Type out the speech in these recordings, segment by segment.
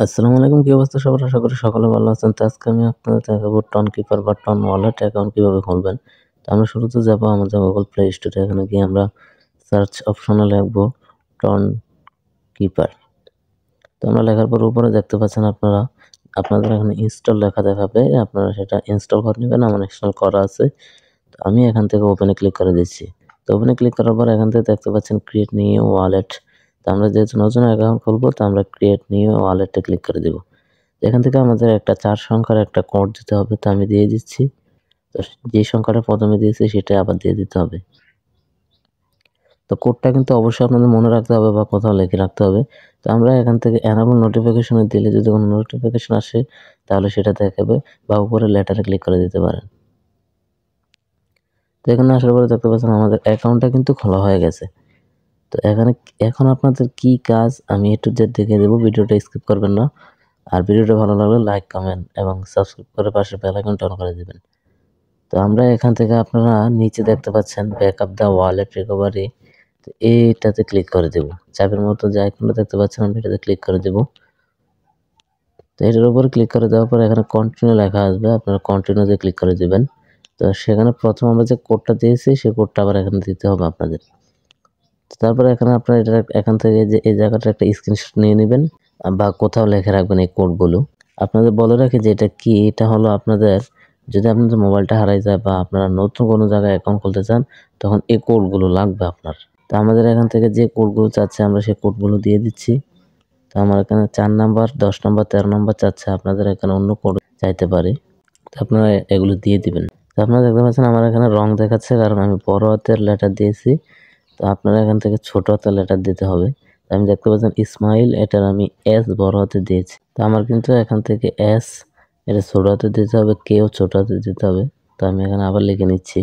আসসালামু আলাইকুম, কি অবস্থা সবার? আশা করি সকলে ভালো আছেন। তো আজকে আমি আপনাদের দেখাবো টন কিপার বা টন ওয়ালেট অ্যাকাউন্ট কিভাবে খুলবেন। তো আমরা শুরুতে যাবো আমাদের গুগল প্লে স্টোরে। এখানে গিয়ে আমরা সার্চ অপশনে লিখবো টন কিপার। তো আমরা লেখার পর উপরে দেখতে পাচ্ছেন আপনাদের এখানে ইনস্টল লেখা দেখাবে, আপনারা সেটা ইনস্টল করে নেবেন। আমার ইনস্টল করা আছে। তো আমি এখান থেকে ওপেনে ক্লিক করে দিচ্ছি। তো ওপেনে ক্লিক করার পর এখান থেকে দেখতে পাচ্ছেন ক্রিয়েট নিউ ওয়ালেট। তো আমরা যেহেতু নতুন অ্যাকাউন্ট খুলবো, তো আমরা ক্রিয়েট নিউ ওয়ালেটে ক্লিক করে দেবো। এখান থেকে আমাদের একটা 4 সংখ্যার একটা কোড দিতে হবে, তো আমি দিয়ে দিচ্ছি। তো যে সংখ্যাটা প্রথমে দিয়েছি সেটাই আবার দিয়ে দিতে হবে। তো কোডটা কিন্তু অবশ্যই আপনাদের মনে রাখতে হবে বা কোথাও লিখে রাখতে হবে। তো আমরা এখান থেকে এনাবল নোটিফিকেশনে দিলে যদি কোনো নোটিফিকেশন আসে তাহলে সেটা দেখাবে, বা উপরে লেটারে ক্লিক করে দিতে পারেন। তো এখানে আসার পরে দেখতে পাচ্ছেন আমাদের অ্যাকাউন্টটা কিন্তু খোলা হয়ে গেছে। তো এখন আপনাদের কি কাজ আমি A to Z দেখিয়ে দেবো, ভিডিওটা স্কিপ করবেন না। আর ভিডিওটা ভালো লাগলে লাইক, কমেন্ট এবং সাবস্ক্রাইব করে পাশে বেল আইকনটা অন করে দিবেন। তো আমরা এখান থেকে আপনারা নিচে দেখতে পাচ্ছেন ব্যাকআপ দ্য ওয়ালেট রিকভারি, তো এইটাতে ক্লিক করে দেব। চাবির মতো যে আইকনটা দেখতে পাচ্ছেন আমরা এটাতে ক্লিক করে দেব। তো এটার উপর ক্লিক করে দেওয়ার পর এখানে কন্টিনিউ লেখা আসবে, আপনারা কন্টিনিউতে ক্লিক করে দিবেন। তো সেখানে প্রথম আমরা যে কোডটা দিয়েছি সেই কোডটা আবার এখানে দিতে হবে আপনাদের। তারপরে এখানে আপনারা এখান থেকে যে এই জায়গাটা একটা স্ক্রিনশট নিয়ে নেবেন বা কোথাও লিখে রাখবেন এই কোডগুলো। আপনাদের বলে রাখি যে এটা কি, এটা হলো আপনাদের যদি আপনাদের মোবাইলটা হারাই যায় বা আপনারা নতুন কোনো জায়গায় অ্যাকাউন্ট খুলতে চান তখন এই কোডগুলো লাগবে আপনার। তো আমাদের এখান থেকে যে কোডগুলো চাচ্ছে আমরা সেই কোডগুলো দিয়ে দিচ্ছি। তো আমার এখানে 4 নাম্বার, 10 নাম্বার, 13 নাম্বার চাচ্ছে, আপনাদের এখানে অন্য কোড চাইতে পারে। তো আপনারা এগুলো দিয়ে দিবেন। তো আপনারা দেখতে পাচ্ছেন আমার এখানে রং দেখাচ্ছে কারণ আমি বড় হাতের লেটার দিয়েছি। তো আপনারা এখান থেকে ছোট হাতের লেটার দিতে হবে। আমি দেখতে পাচ্ছেন ইসমাইল, এটার আমি এস বড় হাতে দিয়েছি। তো আমার কিন্তু এখান থেকে এস এটা ছোট হাতে দিতে হবে, কেও ছোট হাতে দিতে হবে। তো আমি এখানে আবার লিখে নিচ্ছি।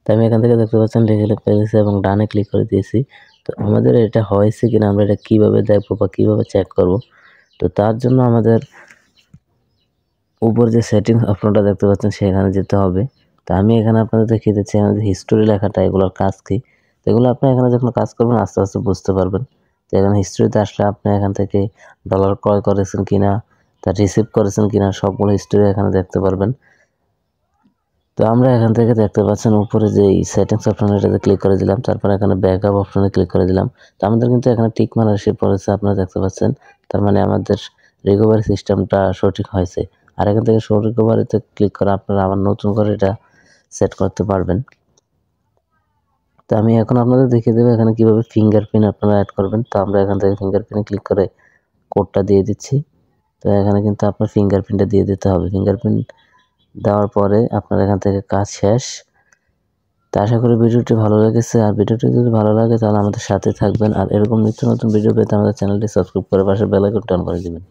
তো আমি এখান থেকে দেখতে পাচ্ছেন লিখে ফেলেছি এবং ডানে ক্লিক করে দিয়েছি। তো আমাদের এটা হয়েছে কিনা আমরা এটা কিভাবে দেখবো বা কিভাবে চেক করব। তো তার জন্য আমাদের উপর যে সেটিংস অপশনটা দেখতে পাচ্ছেন সেখানে যেতে হবে। তো আমি এখানে আপনাদের দেখিয়ে দিচ্ছি এখানে যে হিস্টোরি লেখাটা, এগুলোর কাজ কি। তো এগুলো আপনি এখানে যখন কাজ করবেন আস্তে আস্তে বুঝতে পারবেন। তো এখানে হিস্টোরিতে আসলে আপনি এখান থেকে ডলার ক্রয় করেছেন কিনা, তা রিসিভ করেছেন কিনা সবগুলো হিস্টোরি এখানে দেখতে পারবেন। তো আমরা এখান থেকে দেখতে পাচ্ছেন উপরে যে সেটিংস অপশন এটাতে ক্লিক করে দিলাম, তারপর এখানে ব্যাকআপ অপশনে ক্লিক করে দিলাম। তো আমাদের কিন্তু এখানে টিক মার্ক এসে পড়েছে, আপনারা দেখতে পাচ্ছেন। তার মানে আমাদের রিকভারি সিস্টেমটা সঠিক হয়েছে। আর এখান থেকে শো রিকভারিতে ক্লিক করে আপনারা আবার নতুন করে এটা সেট করতে পারবেন। তো আমি এখন আপনাদের দেখিয়ে দেবো এখানে কিভাবে ফিঙ্গারপ্রিন্ট আপনারা অ্যাড করবেন। তো আমরা এখান থেকে ফিঙ্গারপ্রিন্টে ক্লিক করে কোডটা দিয়ে দিচ্ছি। তো এখানে কিন্তু আপনার ফিঙ্গারপ্রিন্টটা দিয়ে দিতে হবে। ফিঙ্গারপ্রিন্ট দেওয়ার পরে আপনার এখান থেকে কাজ শেষ। তো আশা করি ভিডিওটি ভালো লেগেছে, আর ভিডিওটি যদি ভালো লাগে তাহলে আমাদের সাথে থাকবেন, আর এরকম নিত্য নতুন ভিডিও পেতে আমাদের চ্যানেলটি সাবস্ক্রাইব করে পাশে বেল আইকনটা অন করে দিবেন।